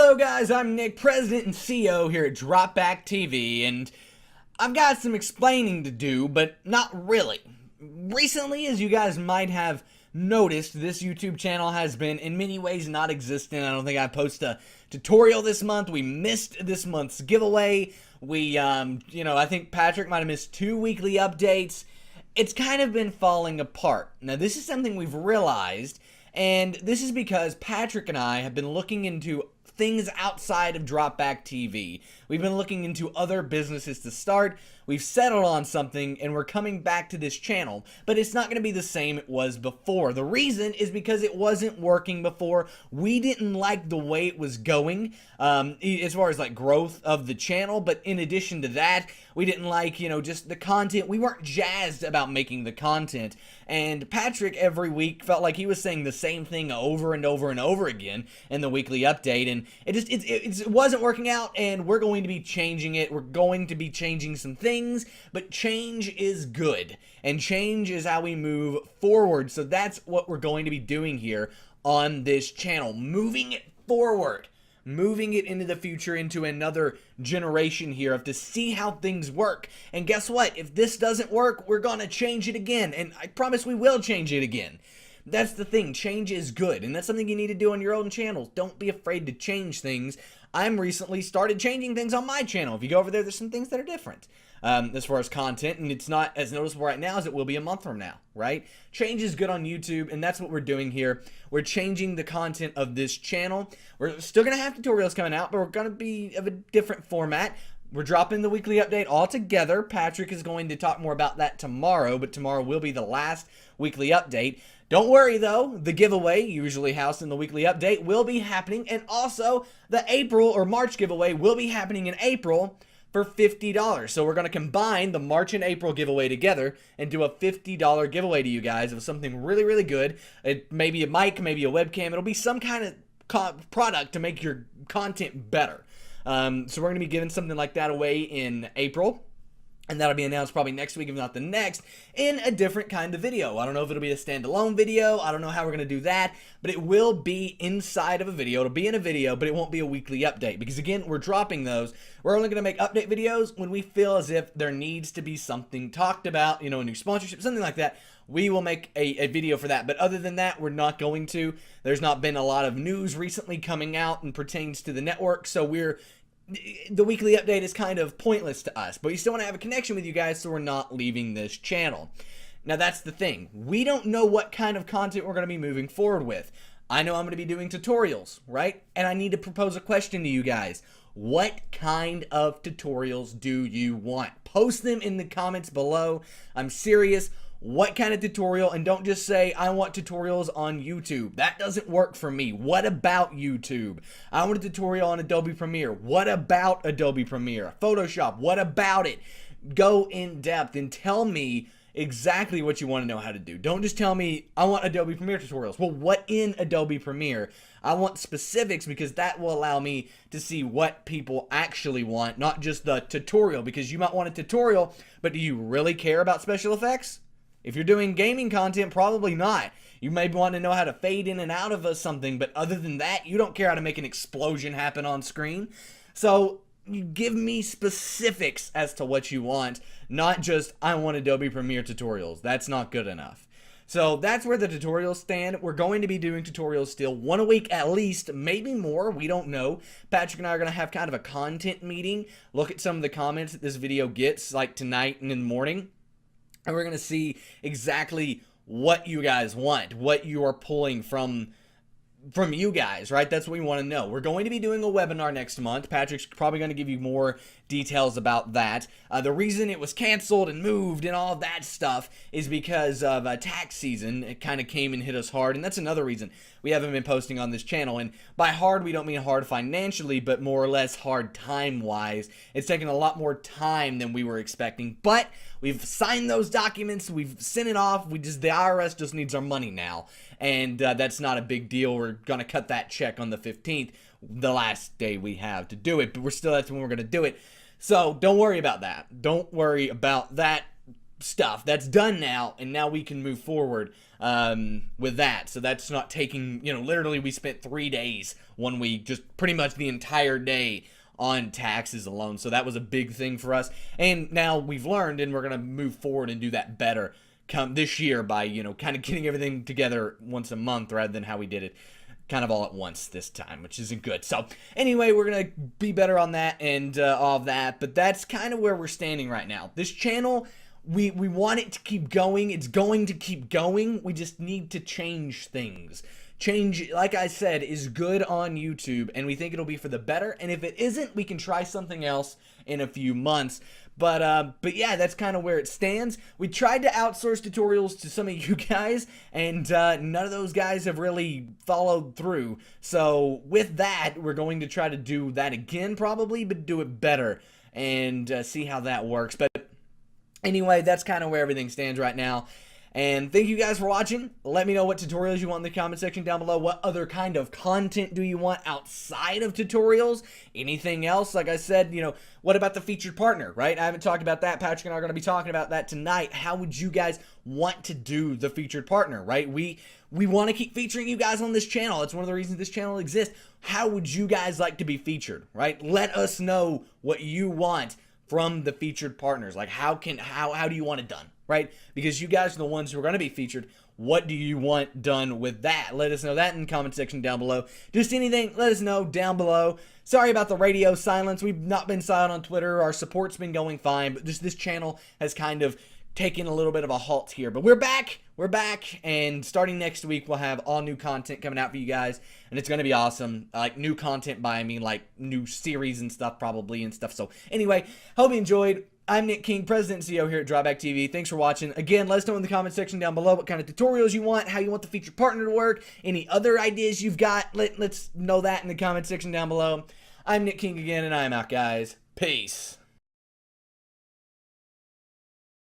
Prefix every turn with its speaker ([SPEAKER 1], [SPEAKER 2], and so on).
[SPEAKER 1] Hello guys, I'm Nick, President and CEO here at DropbackTV, and I've got some explaining to do, but not really. Recently, as you guys might have noticed, this YouTube channel has been in many ways not existent. I don't think I posted a tutorial this month. We missed this month's giveaway. I think Patrick might have missed 2 weekly updates. It's kind of been falling apart. Now, this is something we've realized, and this is because Patrick and I have been looking into things outside of Dropback TV. We've been looking into other businesses to start. We've settled on something, and we're coming back to this channel, but it's not going to be the same it was before. The reason is because it wasn't working before. We didn't like the way it was going, as far as like growth of the channel, but in addition to that, we didn't like, just the content. We weren't jazzed about making the content, and Patrick every week felt like he was saying the same thing over and over and over again in the weekly update, and it wasn't working out, and we're going to be changing it. We're going to be changing some things, but change is good, and change is how we move forward. So that's what we're going to be doing here on this channel, moving it forward, moving it into the future, into another generation here to see how things work. And guess what? If this doesn't work, we're gonna change it again, and I promise we will change it again. That's the thing. Change is good, and that's something you need to do on your own channels. Don't be afraid to change things. I'm recently started changing things on my channel. If you go over there's some things that are different as far as content, and it's not as noticeable right now as it will be a month from now, right? Change is good on YouTube, and that's what we're doing here. We're changing the content of this channel. We're still going to have tutorials coming out, but we're going to be of a different format. We're dropping the weekly update all together. Patrick is going to talk more about that tomorrow, but tomorrow will be the last weekly update. Don't worry though, the giveaway, usually housed in the weekly update, will be happening, and also the April or March giveaway will be happening in April for $50. So we're going to combine the March and April giveaway together and do a $50 giveaway to you guys of something really, really good. It may be a mic, maybe a webcam. It'll be some kind of product to make your content better. So we're going to be giving something like that away in April. And that'll be announced probably next week, if not the next, in a different kind of video. I don't know if it'll be a standalone video. I don't know how we're going to do that. But it will be inside of a video. It'll be in a video, but it won't be a weekly update. Because, again, we're dropping those. We're only going to make update videos when we feel as if there needs to be something talked about, a new sponsorship, something like that. We will make a video for that. But other than that, we're not going to. There's not been a lot of news recently coming out and pertains to the network. So the weekly update is kind of pointless to us, but we still want to have a connection with you guys, so we're not leaving this channel. Now, that's the thing. We don't know what kind of content we're going to be moving forward with. I know I'm going to be doing tutorials, right? And I need to propose a question to you guys. What kind of tutorials do you want? Post them in the comments below. I'm serious. What kind of tutorial? And don't just say, I want tutorials on YouTube. That doesn't work for me. What about YouTube? I want a tutorial on Adobe Premiere. What about Adobe Premiere? Photoshop. What about it? Go in depth and tell me exactly what you want to know how to do. Don't just tell me, I want Adobe Premiere tutorials. Well, what in Adobe Premiere? I want specifics, because that will allow me to see what people actually want, not just the tutorial, because you might want a tutorial, but do you really care about special effects? If you're doing gaming content, probably not. You may want to know how to fade in and out of something, but other than that, you don't care how to make an explosion happen on screen. So you give me specifics as to what you want, not just, I want Adobe Premiere tutorials. That's not good enough. So that's where the tutorials stand. We're going to be doing tutorials still, 1 a week at least, maybe more. We don't know. Patrick and I are going to have kind of a content meeting, look at some of the comments that this video gets, like tonight and in the morning. And we're going to see exactly what you guys want, what you are pulling from you guys, right? That's what we want to know. We're going to be doing a webinar next month. Patrick's probably going to give you more details about that. The reason it was canceled and moved and all that stuff is because of tax season. It kind of came and hit us hard, and that's another reason we haven't been posting on this channel. And by hard, we don't mean hard financially, but more or less hard time-wise. It's taken a lot more time than we were expecting, but we've signed those documents. We've sent it off. the IRS just needs our money now, and that's not a big deal. We're gonna cut that check on the 15th, the last day we have to do it, but that's when we're gonna do it. So don't worry about that. Don't worry about that. stuff. That's done now, and now we can move forward with that. So that's not taking, literally we spent 3 days one week, just pretty much the entire day on taxes alone. So that was a big thing for us. And now we've learned, and we're going to move forward and do that better come this year by, kind of getting everything together once a month rather than how we did it kind of all at once this time, which isn't good. So anyway, we're going to be better on that and all of that. But that's kind of where we're standing right now. This channel, we want it to keep going. It's going to keep going. We just need to change things. Change, like I said, is good on YouTube, and we think it'll be for the better. And if it isn't, we can try something else in a few months. But yeah, that's kind of where it stands. We tried to outsource tutorials to some of you guys, and none of those guys have really followed through. So with that, we're going to try to do that again probably, but do it better and see how that works. But anyway, that's kind of where everything stands right now. And thank you guys for watching. Let me know what tutorials you want in the comment section down below. What other kind of content do you want outside of tutorials? Anything else? Like I said, what about the featured partner, right? I haven't talked about that. Patrick and I are going to be talking about that tonight. How would you guys want to do the featured partner, right? We want to keep featuring you guys on this channel. It's one of the reasons this channel exists. How would you guys like to be featured, right? Let us know what you want from the featured partners. Like how do you want it done, right? Because you guys are the ones who are going to be featured. What do you want done with that? Let us know that in the comment section down below. Just anything, let us know down below. Sorry about the radio silence. We've not been silent on Twitter. Our support's been going fine, but just this channel has kind of taken a little bit of a halt here. But we're back. We're back, and starting next week, we'll have all new content coming out for you guys, and it's going to be awesome. Like, new content by, I mean, like, new series and stuff, probably, and stuff. So, anyway, hope you enjoyed. I'm Nick King, President and CEO here at DropbackTV. Thanks for watching. Again, let us know in the comment section down below what kind of tutorials you want, how you want the featured partner to work, any other ideas you've got. Let's know that in the comment section down below. I'm Nick King again, and I'm out, guys. Peace.